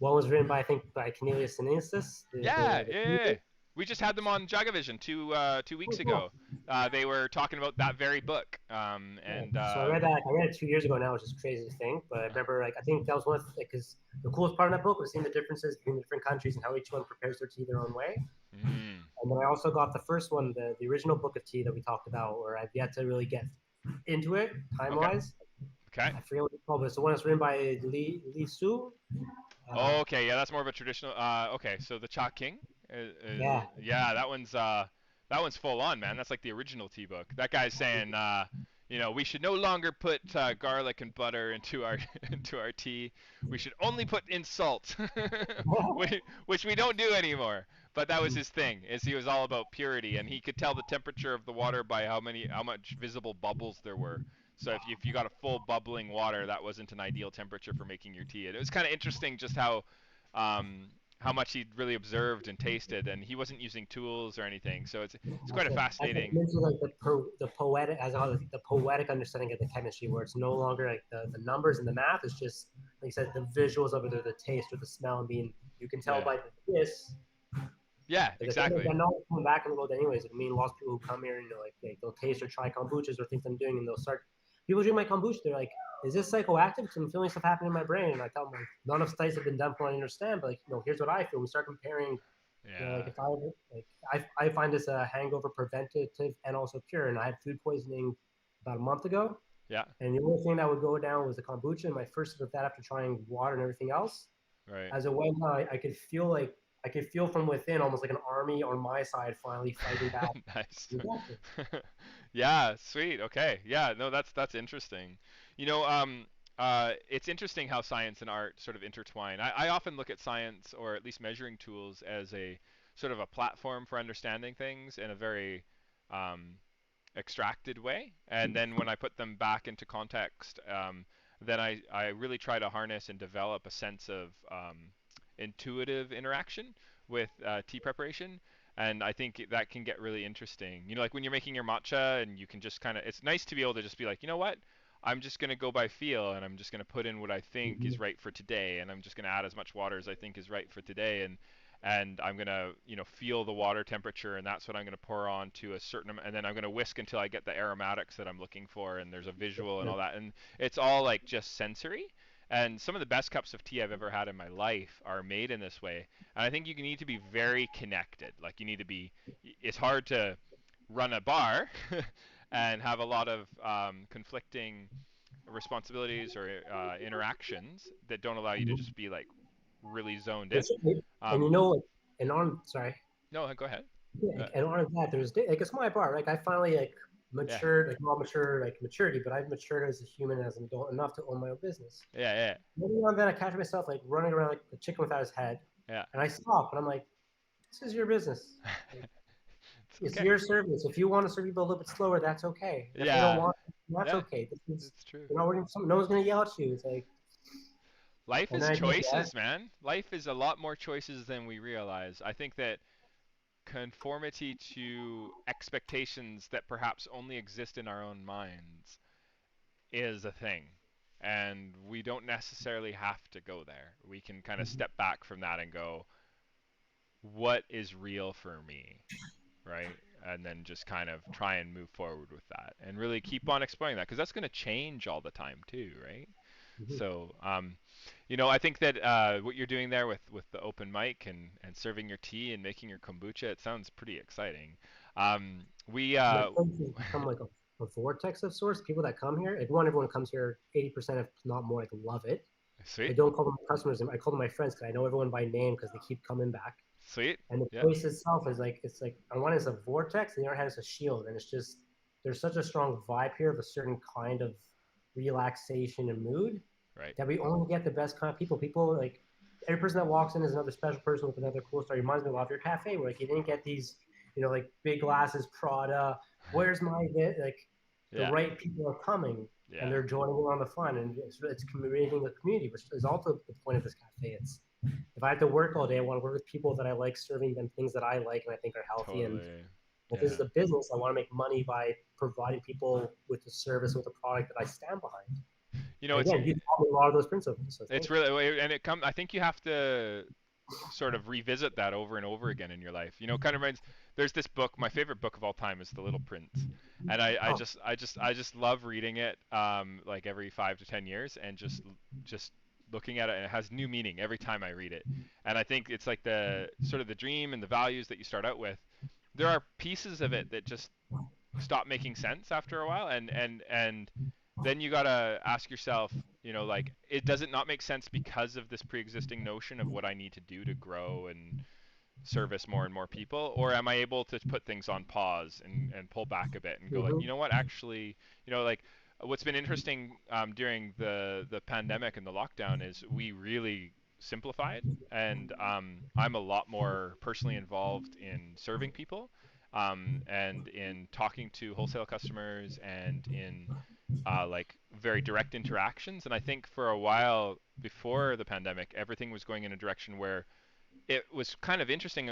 One was written by, I think, by Cornelius Sinensis. yeah. We just had them on JagaVision 2 weeks Cool. ago. They were talking about that very book. Yeah. And So I read that. I read it 2 years ago now, which is crazy to think. But I remember, like, I think that was one of because the coolest part of that book was seeing the differences between the different countries and how each one prepares their tea their own way. mm, And then I also got the first one, the original book of tea that we talked about, where I've yet to really get into it time okay, wise. okay. I forget what it's called, but it's the one that's written by Li Su. Oh, okay, yeah, that's more of a traditional. Okay, so the Cha King. Yeah. Yeah, that one's full on, man. That's like the original tea book. That guy's saying, we should no longer put garlic and butter into our into our tea. We should only put in salt, which we don't do anymore. But that was his thing, is he was all about purity, and he could tell the temperature of the water by how much visible bubbles there were. So if you got a full bubbling water, that wasn't an ideal temperature for making your tea. And it was kind of interesting just how much he'd really observed and tasted, and he wasn't using tools or anything. So it's quite a I think fascinating. this is like the poetic, as well, the poetic understanding of the chemistry, where it's no longer like the numbers and the math. It's just like you said, the visuals of it, or the taste, or the smell. I mean, you can tell Yeah. by this. Yeah, Like, I think exactly. that knowledge coming back in the world anyways. I mean, lots of people who come here and like they'll taste or try kombuchas or things I'm doing, and they'll start people drink my kombucha. They're like, "Is this psychoactive? Because I'm feeling stuff happening in my brain." And I tell them, like, none of studies have been done for I understand, but like, here's what I feel. We start comparing. Like Yeah. if I find this a hangover preventative and also cure, and I had food poisoning about a month ago, Yeah. and the only thing that would go down was the kombucha. And my first sip of that after trying water and everything else, Right. as it went on, I could feel from within almost like an army on my side finally fighting back. Nice. Exactly. Yeah, sweet. Okay. Yeah, no, that's interesting. You know, it's interesting how science and art sort of intertwine. I often look at science, or at least measuring tools, as a sort of a platform for understanding things in a very um, extracted way. And then when I put them back into context, then I really try to harness and develop a sense of intuitive interaction with tea preparation. And I think that can get really interesting. You know, like when you're making your matcha and you can just kind of, it's nice to be able to just be like, you know what? I'm just going to go by feel and I'm just going to put in what I think Mm-hmm. is right for today. And I'm just going to add as much water as I think is right for today. And I'm gonna, feel the water temperature, and that's what I'm gonna pour on to a certain amount, and then I'm gonna whisk until I get the aromatics that I'm looking for, and there's a visual and all that, and it's all like just sensory. And some of the best cups of tea I've ever had in my life are made in this way. And I think you need to be very connected. Like you need to be. It's hard to run a bar and have a lot of conflicting responsibilities or interactions that don't allow you to just be like really zoned in. And Um, and on sorry, no, go ahead. yeah, Uh, and on that, there's like it's my bar. Like I finally yeah, matured, like not mature like maturity, but I've matured as a human, as an adult enough to own my own business. yeah, Maybe on that, I catch myself like running around like a chicken without his head, yeah, and I stop, and I'm like, "This is your business. yeah. Like, It's it's okay. your service. If you want to serve people a little bit slower, that's okay. And if they don't Yeah, want, that's yeah, okay. This is it's true. you're not working. No one's gonna yell at you. It's like, Life and is then I did that. choices, man. Life is a lot more choices than we realize. I think that conformity to expectations that perhaps only exist in our own minds is a thing. And we don't necessarily have to go there. We can kind of step back from that and go, what is real for me? Right? And then just kind of try and move forward with that and really keep on exploring that because that's going to change all the time too, right? Mhm. So, I think that what you're doing there with the open mic and serving your tea and making your kombucha, it sounds pretty exciting. We My place has become like a vortex of sorts. People that come here, like one, everyone comes here, 80%, if not more, like love it. I sweet, don't call them customers. I call them my friends because I know everyone by name because they keep coming back. sweet, And the yeah, place itself is like it's like on one hand it's a vortex, and the other hand it's a shield, and it's just there's such a strong vibe here of a certain kind of relaxation and mood right, that we only get the best kind of people. People like every person that walks in is another special person with another cool story. It reminds me of your cafe where like you didn't get these, like big glasses, Prada. Where's my like the yeah, right people are coming and yeah, they're joining in on the fun, and it's creating a community, which is also the point of this cafe. It's if I have to work all day, I want to work with people that I like, serving them things that I like and I think are healthy. And totally, if this is yeah. a business, I want to make money by providing people with a service, with a product that I stand behind. You know, And it's again, you taught me a lot of those principles, so it's thank you. really and it come. I think you have to sort of revisit that over and over again in your life. Kind of reminds. There's this book. My favorite book of all time is The Little Prince, and Oh, I just love reading it. Like every 5 to 10 years, and just looking at it, and it has new meaning every time I read it. And I think it's like the sort of the dream and the values that you start out with. There are pieces of it that just stop making sense after a while, and then you gotta ask yourself, like, it does it not make sense because of this pre-existing notion of what I need to do to grow and service more and more people, or am I able to put things on pause and pull back a bit and go like, mm-hmm. what, actually, like what's been interesting during the pandemic and the lockdown is we really simplified, and I'm a lot more personally involved in serving people, and in talking to wholesale customers and in like very direct interactions. And I think for a while before the pandemic, everything was going in a direction where it was kind of interesting.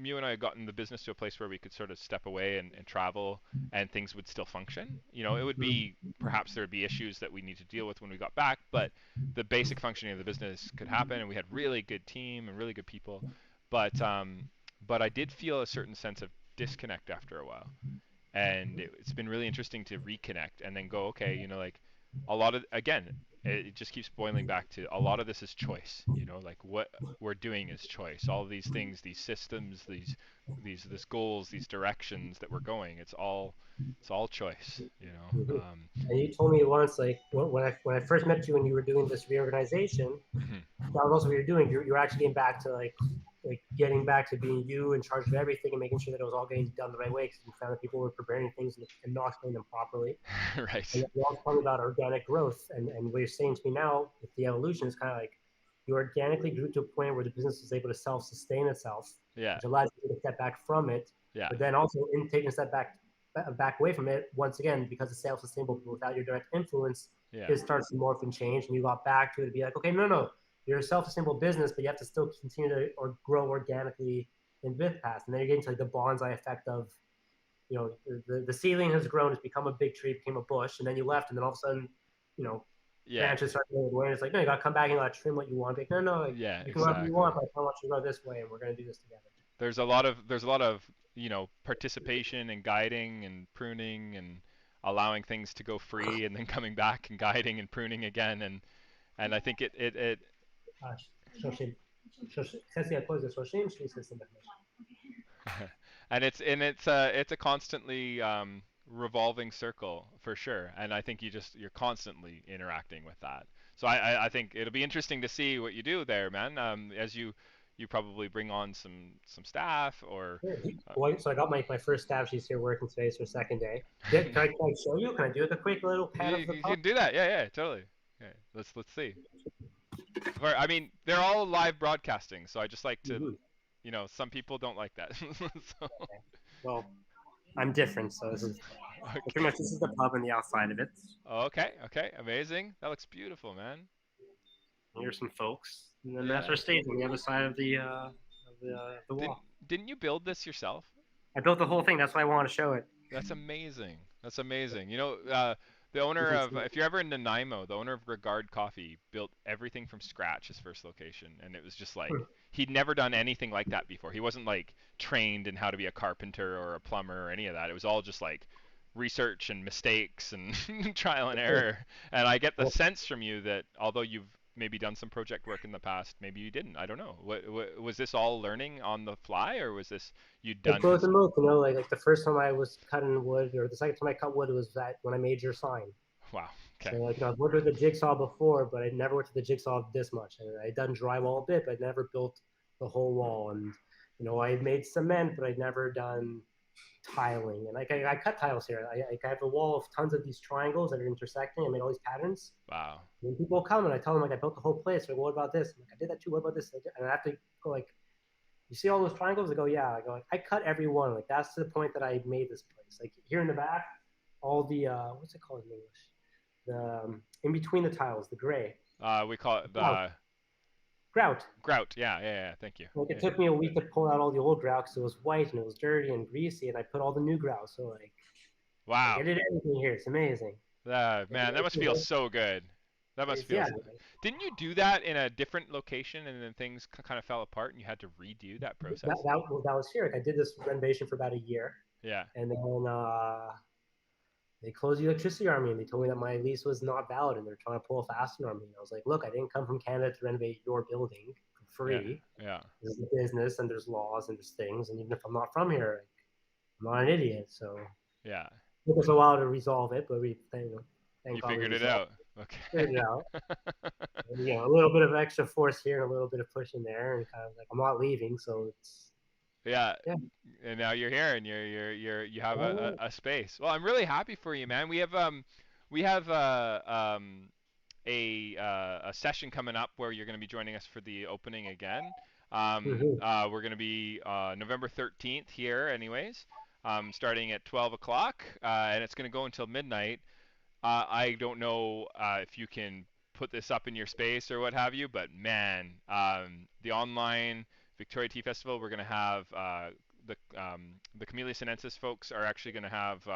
You and I had gotten the business to a place where we could sort of step away and travel, and things would still function. It would be perhaps there would be issues that we need to deal with when we got back, but the basic functioning of the business could happen, and we had really good team and really good people. But I did feel a certain sense of disconnect after a while, and it's been really interesting to reconnect and then go, okay, like a lot of, again, it just keeps boiling back to a lot of this is choice. Like what we're doing is choice. All of these things, these systems, these goals, these directions that we're going, it's all choice. Mhm. And you told me once, like when I first met you when you were doing this reorganization, Mhm. that was also what you're doing. You're actually getting back to like getting back to being you in charge of everything and making sure that it was all getting done the right way because you found that people were preparing things and not explaining them properly. And Right. you're also talking about organic growth, and what you're saying to me now with the evolution is kind of like you organically grew to a point where the business was able to self-sustain itself, Yeah. which allows you to step back from it, Yeah. but then also in taking a step back away from it once again because it's self-sustainable without your direct influence, Yeah. it starts to morph and change, and you got back to it to be like, okay, no, you're a self-sustainable business, but you have to still continue to or grow organically in this path, and then you're getting to like the bonsai effect of the ceiling has grown, it's become a big tree, became a bush, and then you left, and then all of a sudden, you know, Yeah. branches start going away. And it's like, no, you got to come back and you got to trim what you want. Like, no, like, Yeah, you can go whatever you exactly. want, but I want you to go this way, and we're going to do this together. There's a lot of participation and guiding and pruning and allowing things to go free and then coming back and guiding and pruning again, and I think it Ah, Shoshim, and it's a constantly revolving circle for sure, and I think you're constantly interacting with that. So I think it'll be interesting to see what you do there, man. As you probably bring on some staff or uh, Well, so I got my first staff. She's here working today. It's her second day. Yeah, can I show you? Can I do like a quick little you, pat of the you pub? can do that. Yeah, yeah, totally. Okay, let's see. I mean, they're all live broadcasting, so I just like to, Mm-hmm. some people don't like that. So, Okay. Well, I'm different, so pretty okay. much this is the pub and the outside of it. Okay, okay, amazing. That looks beautiful, man. Here's some folks, and then that's Yeah. our stage on the other side of the Didn't wall. didn't you build this yourself? I built the whole thing. That's why I want to show it. That's amazing. That's amazing. The You owner can of, see. if you're ever in Nanaimo, the owner of Regard Coffee built everything from scratch, his first location, and it was just like he'd never done anything like that before. He wasn't like trained in how to be a carpenter or a plumber or any of that. It was all just like research and mistakes and trial and error. And I get the Well, sense from you that although you've maybe done some project work in the past, maybe you didn't. I don't know. What was this all learning on the fly, or was this you'd it done goes his? in both, like the first time I was cutting wood, or the second time I cut wood was that when I made your sign. Wow. So Okay. I've worked with the jigsaw before, but I'd never worked with the jigsaw this much. And I'd done drywall a bit, but I'd never built the whole wall. And I had made cement, but I'd never done tiling. And like I cut tiles here. I have a wall of tons of these triangles that are intersecting. I made all these patterns. Wow. When people come and I tell them like I built the whole place, like, what about this? I'm like, I did that too. What about this? And I have to go like, you see all those triangles? I go, yeah. I go, like, I cut every one. Like that's to the point that I made this place. Like here in the back, all the what's it called in English? The in between the tiles, the gray We call it grout. the Grout. grout. Yeah, yeah, yeah. Thank you. Like it Yeah. took me a week to pull out all the old grout because it was white and it was dirty and greasy, and I put all the new grout. So like I Wow. did everything here. It's amazing. Man, that must feel so good. That must feel. Yeah, Didn't you do that in a different location and then things kind of fell apart and you had to redo that that, process? that, that was here. Like I did this renovation for about a year, Yeah. and then they closed the electricity on me, and they told me that my lease was not valid, and they're trying to pull a fast one on me. And I was like, look, I didn't come from Canada to renovate your building for Yeah. free. Yeah. This is a business, and there's laws, and there's things, and even if I'm not from here, like, I'm not an idiot. So Yeah. it took us a while to resolve it, but You thank God we figured it resolved out. figured Okay. it out. And, a little bit of extra force here and a little bit of push in there, and kind of like I'm not leaving, so it's Yeah. yeah. And now you're here and you have Oh, a space. Well, I'm really happy for you, man. We have a session coming up where you're going to be joining us for the opening again. mm-hmm. We're going to be November 13th here, anyways, starting at 12 o'clock, and it's going to go until midnight. I don't know if you can put this up in your space or what have you, but man, the online Victoria Tea Festival, we're going to have the Camellia sinensis folks are actually going to have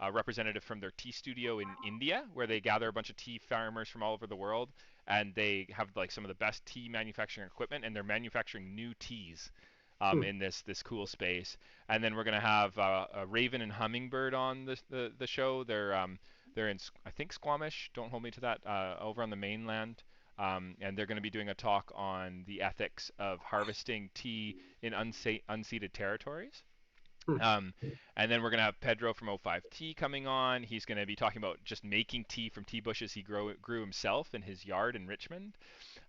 a representative from their tea studio in India, where they gather a bunch of tea farmers from all over the world, and they have like some of the best tea manufacturing equipment, and they're manufacturing new teas. Hmm. in this cool space. And then we're gonna have a raven and hummingbird on the show. They're in I think Squamish. Don't hold me to that. Over on the mainland. And they're going to be doing a talk on the ethics of harvesting tea in unceded territories. Hmm. Um, and then we're going to have Pedro from O5T coming on. He's going to be talking about just making tea from tea bushes he grew himself in his yard in Richmond.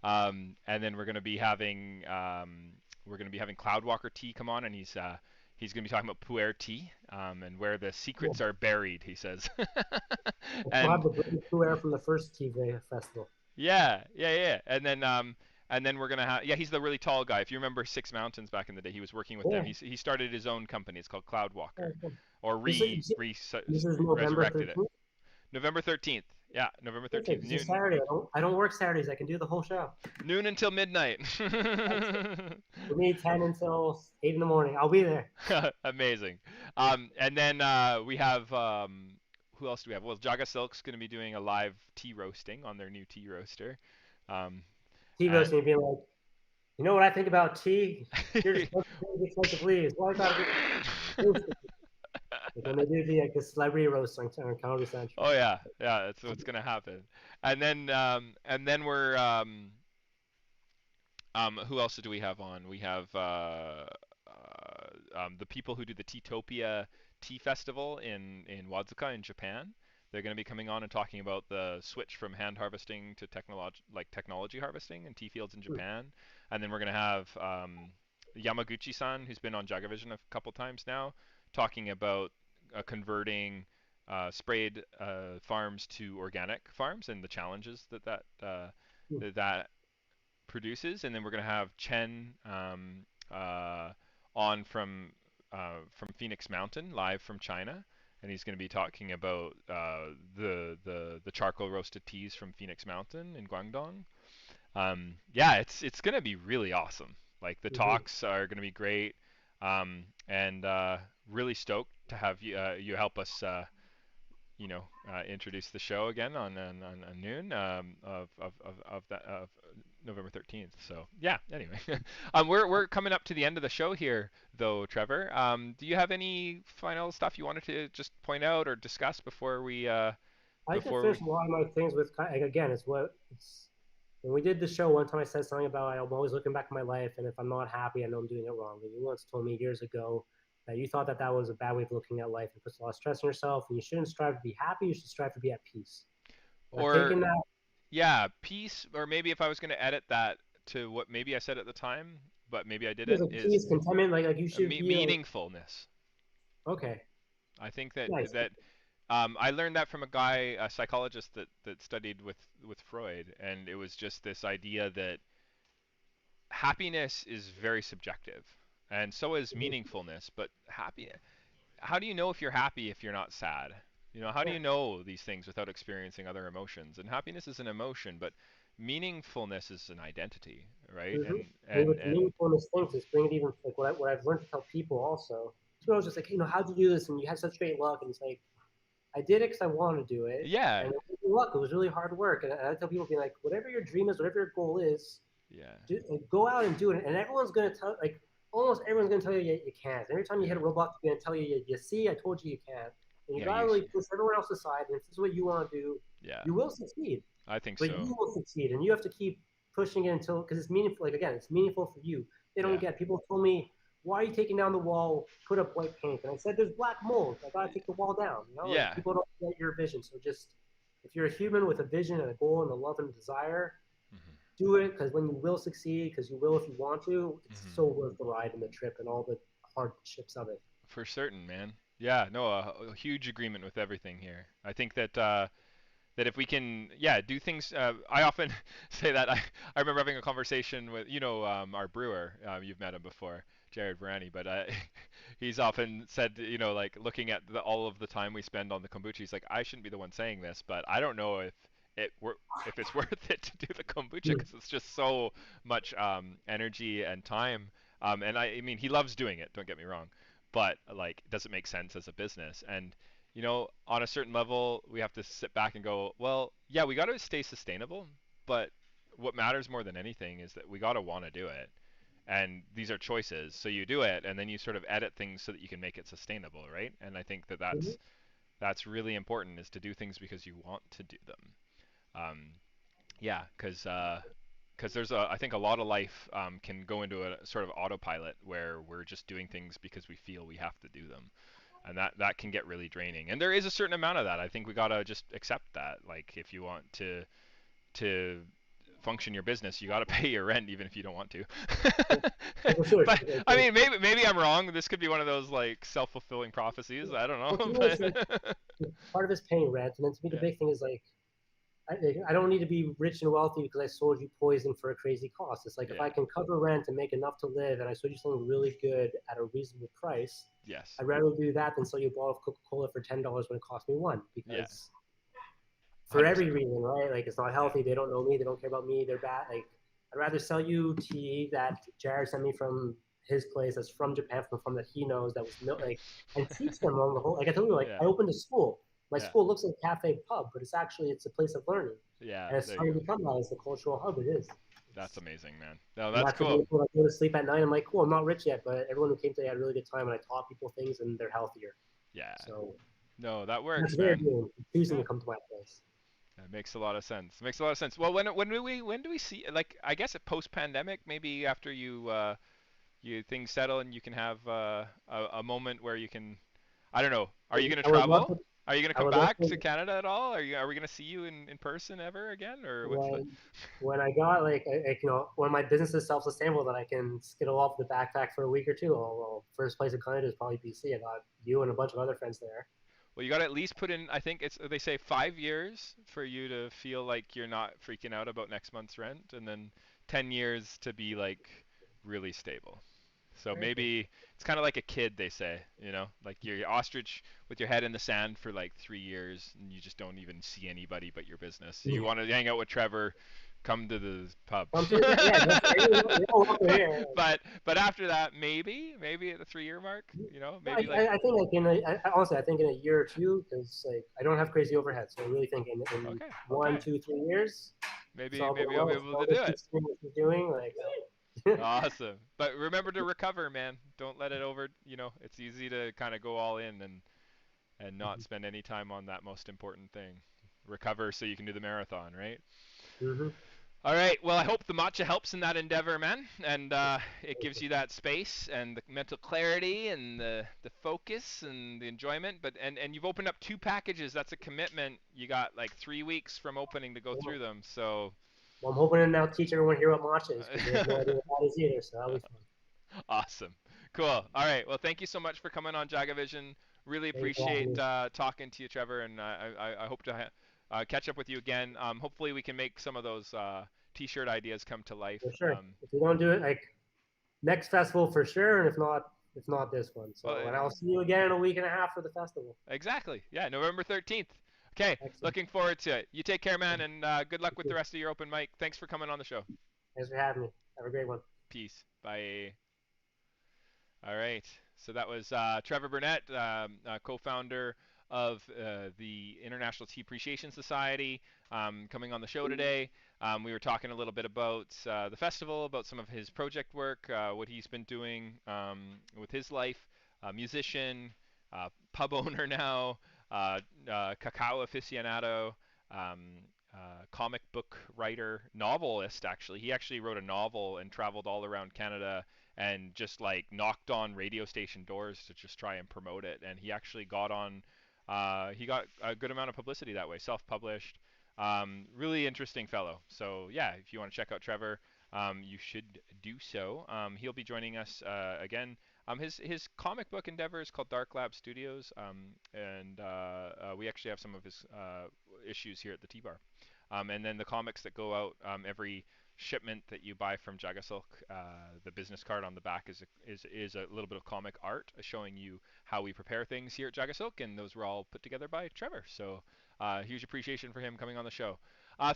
And then we're going to be having Cloudwalker Tea come on, and he's going to be talking about pu'er tea and where the secrets Cool. are buried. He says, We'll have and the British Blue Air from the first TV festival. yeah. And then we're gonna have he's the really tall guy. If you remember Six Mountains back in the day, he was working with them. Yeah. He started his own company. It's called Yeah, Cloudwalker, cool. or This is November resurrected it. 13th. November 13th. Yeah, November Perfect. 13th, It's a noon Saturday. I don't work Saturdays. I can do the whole show. noon until midnight. That's it. For me, 10 until 8 in the morning. I'll be there. Amazing. And then we have who else do we have? Well, JagaSilk's going to be doing a live tea roasting on their new tea roaster. Um, Tea and roasting being like, you know what I think about tea? Here's a bunch of things like to please. Well, I gotta get roasted. Like when they do the celebrity roast on Comedy Central. Oh yeah, that's what's gonna happen. And then we're who else do we have on? We have the people who do the Teatopia Tea Festival in Wadzuka in Japan. They're going to be coming on and talking about the switch from hand harvesting to technology harvesting in tea fields in Hmm. Japan. And then we're going to have Yamaguchi-san, who's been on JagaVision a couple times now, talking about converting sprayed farms to organic farms and the challenges Hmm. that produces. And then we're going to have Chen on from Phoenix Mountain, live from China, and he's going to be talking about the charcoal roasted teas from Phoenix Mountain in Guangdong. Yeah, it's going to be really awesome. Like the Hmm. talks are going to be great, and really stoked to have you help us introduce the show again on noon of November 13th. So yeah. Anyway, we're coming up to the end of the show here, though, Trevor. Do you have any final stuff you wanted to just point out or discuss before we I could before finish we? a lot of my things with like, again, it's when we did the show one time I said something about I'm always looking back at my life and if I'm not happy I know I'm doing it wrong. And you once told me years ago that you thought that that was a bad way of looking at life and puts a lot of stress on yourself and you shouldn't strive to be happy, you should strive to be at peace. And I've Or taken that yeah, peace, or maybe if I was going to edit that to what maybe I said at the time, but maybe I as didn't, a is peace, contentment, like you should be like meaningfulness. okay, I think that nice. that I learned that from a guy, a psychologist that studied with Freud, and it was just this idea that happiness is very subjective, and so is Mhm. meaningfulness. But happy, how do you know if you're happy if you're not sad? How do Yeah. you know these things without experiencing other emotions? And happiness is an emotion, but meaningfulness is an identity, right? Mm-hmm. And And and with and meaningfulness things, it's bringing even like what I've learned to tell people also. So I was just like, how'd you do this? And you had such great luck. And it's like, I did it because I wanted to do it. yeah, And it wasn't luck. It was really hard work. And I tell people, be like, whatever your dream is, whatever your goal is, yeah, just, like, go out and do it. And everyone's going to tell, like, almost everyone's going to tell you, you can't. Every time you hit a yeah, roadblock, they're going to tell you, you see, I told you you can't. And you yeah. got to really push everyone else aside. And if this is what you want to do, Yeah. you will succeed. I think But so. you will succeed. And you have to keep pushing it until, because it's meaningful. Like, again, it's meaningful for you. They don't Yeah. get People told me, why are you taking down the wall? Put up white paint. And I said, there's black mold. I got to take the wall down. Like Yeah. people don't get your vision. So just, if you're a human with a vision and a goal and a love and a desire, Mhm. do it because when you will succeed, because you will if you want to, it's Mhm. so worth the ride and the trip and all the hardships of it. For certain, man. Yeah, no, a huge agreement with everything here. I think that that if we can, yeah, do things. I often say that I remember having a conversation with our brewer. You've met him before, Jared Verani, but he's often said like looking at all of the time we spend on the kombucha. He's like, I shouldn't be the one saying this, but I don't know if it's worth it to do the kombucha Hmm. because it's just so much energy and time. And I mean, he loves doing it. Don't get me wrong, but like, does it make sense as a business? And on a certain level, we have to sit back and go, well, yeah, we got to stay sustainable, but what matters more than anything is that we got to want to do it. and these are choices. So you do it, and then you sort of edit things so that you can make it sustainable, right? And I think that Mhm. that's really important, is to do things because you want to do them. Um, yeah, because there's I think a lot of life can go into a sort of autopilot where we're just doing things because we feel we have to do them, and that can get really draining. And there is a certain amount of that. I think we gotta just accept that. Like, if you want to function your business, you gotta pay your rent even if you don't want to. Yeah. For sure. But Like, I mean, maybe I'm wrong. This could be one of those like self-fulfilling prophecies. I don't well, to know, me, it's like but part of it's paying rent, and then to me, the yeah, big thing is like I don't need to be rich and wealthy because I sold you poison for a crazy cost. It's like if I yeah, can cover rent and make enough to live, and I sold you something really good at a reasonable price, yes, I'd rather do that than sell you a bottle of Coca-Cola for $10 when it cost me one. yeah, Because for every 100%, reason, right? Like it's not yeah, healthy. They don't know me. They don't care about me. They're bad. Like I'd rather sell you tea that Jared sent me from his place that's from Japan, from that he knows that was like, and teach them on the whole. Like I told you, like yeah, I opened a school. My yeah, school looks like a cafe pub, but it's a place of learning, yeah. and it's There you starting go. to become that. It's the cultural hub. It is. That's amazing, man. No, And that's that's what cool. made me like go to sleep at night. I'm like, cool. I'm not rich yet, but everyone who came today had a really good time, and I taught people things, and they're healthier. Yeah. So No, that that's works, what they're man. doing, choosing to Yeah. come to my place. That makes a lot of sense. Makes a lot of sense. Well, when do we see, like, I guess at post pandemic, maybe after you things settle and you can have a moment where you can, I don't know. Are you gonna I would love travel? to. Are you gonna I come would love back to to Canada at all? Are we gonna see you in person ever again, or what's the? when I got like when my business is self sustainable, then I can skittle off the backpack for a week or two. Well, first place in Canada is probably BC. I got you and a bunch of other friends there. Well, you got to at least put in. I think it's they say 5 years for you to feel like you're not freaking out about next month's rent, and then 10 years to be like really stable. So Very cool. maybe it's kind of like a kid, they say, like you're ostrich with your head in the sand for like 3 years, and you just don't even see anybody but your business. So you Yeah. want to hang out with Trevor, come to the pub. Come to yeah, definitely. You're all welcome here. but after that, maybe at the 3 year mark, No, maybe like I think like honestly, I think in a year or two, because like I don't have crazy overhead, so I really think in okay, one, okay, 2, 3 years, it's maybe all been maybe I'll be well. It's able to all do this it. keeps doing what she's doing. Like, Awesome. But remember to recover, man. Don't let it over, it's easy to kind of go all in and not spend any time on that most important thing. Recover so you can do the marathon, right? mm-hmm. All right. Well, I hope the matcha helps in that endeavor, man, and it gives you that space and the mental clarity and the focus and the enjoyment. And you've opened up two packages. That's a commitment. You got like 3 weeks from opening to go through them. So Well, I'm hoping to now teach everyone here what matcha is because they have no idea what that is either. So that'll be fun. awesome. Cool. All right. Well, thank you so much for coming on JagaVision. Really Thank you for having appreciate me. talking to you, Trevor, and I hope to catch up with you again. Hopefully, we can make some of those T-shirt ideas come to life. For sure. If we don't do it, like next festival for sure, and if not this one. Well, So, and I'll see you again in a week and a half for the festival. exactly. Yeah, November 13th. Okay, Excellent. looking forward to it. You take care, man, and good luck with the rest of your open mic. Thanks for coming on the show. Thanks for having me. Have a great one. Peace. Bye. All right. So that was Trevor Burnett, co-founder of the International Tea Appreciation Society, coming on the show today. We were talking a little bit about the festival, about some of his project work, what he's been doing with his life. Musician, pub owner now, cacao aficionado, comic book writer, novelist. Actually, he actually wrote a novel and traveled all around Canada and just like knocked on radio station doors to just try and promote it. And he actually got on, he got a good amount of publicity that way, self-published. Really interesting fellow. So yeah, if you want to check out Trevor, you should do so. He'll be joining us again. His comic book endeavor is called Dark Lab Studios, and we actually have some of his issues here at the T-Bar. And then the comics that go out every shipment that you buy from JagaSilk, the business card on the back is a little bit of comic art showing you how we prepare things here at JagaSilk, and those were all put together by Trevor. So huge appreciation for him coming on the show.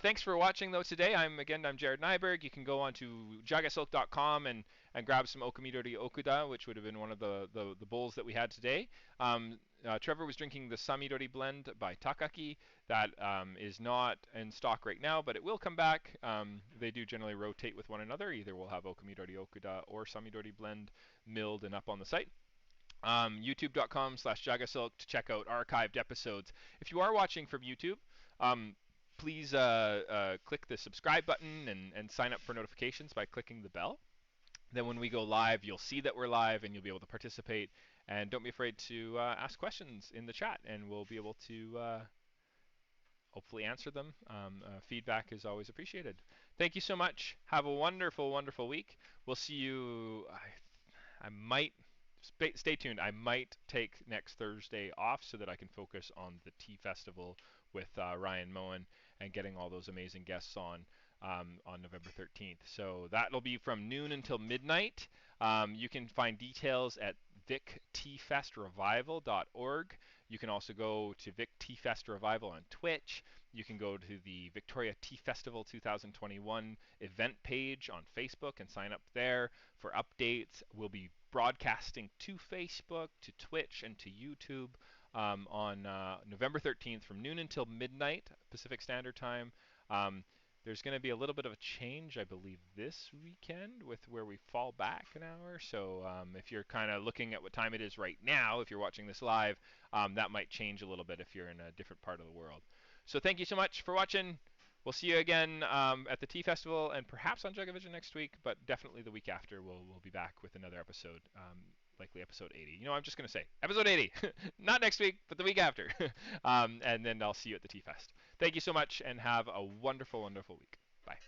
Thanks for watching though today. I'm Jared Nyberg. You can go on to jagasilk.com and grab some Okumidori Okuda, which would have been one of the bowls that we had today. Trevor was drinking the Samidori blend by Takaki. That is not in stock right now, but it will come back. They do generally rotate with one another. Either we'll have Okumidori Okuda or Samidori blend milled and up on the site. YouTube.com/JagaSilk to check out archived episodes. If you are watching from YouTube, please click the subscribe button and sign up for notifications by clicking the bell. Then when we go live, you'll see that we're live and you'll be able to participate. And don't be afraid to ask questions in the chat, and we'll be able to hopefully answer them. Feedback is always appreciated. Thank you so much. Have a wonderful, wonderful week. We'll see you. I might stay tuned. I might take next Thursday off so that I can focus on the tea festival with Ryan Moen and getting all those amazing guests on November 13th. So that'll be from noon until midnight. You can find details at victeafestrevival.org. You can also go to Vic Tea Fest Revival on Twitch. You can go to the Victoria Tea Festival 2021 event page on Facebook and sign up there for updates. We'll be broadcasting to Facebook, to Twitch, and to YouTube on November 13th from noon until midnight Pacific Standard Time. There's going to be a little bit of a change, I believe, this weekend with where we fall back an hour. So if you're kind of looking at what time it is right now, if you're watching this live, that might change a little bit if you're in a different part of the world. So thank you so much for watching. We'll see you again at the Tea Festival and perhaps on JagaVision next week, but definitely the week after we'll be back with another episode, likely episode 80. You know, I'm just going to say episode 80. Not next week, but the week after. And then I'll see you at the Tea Fest. Thank you so much and have a wonderful, wonderful week. Bye.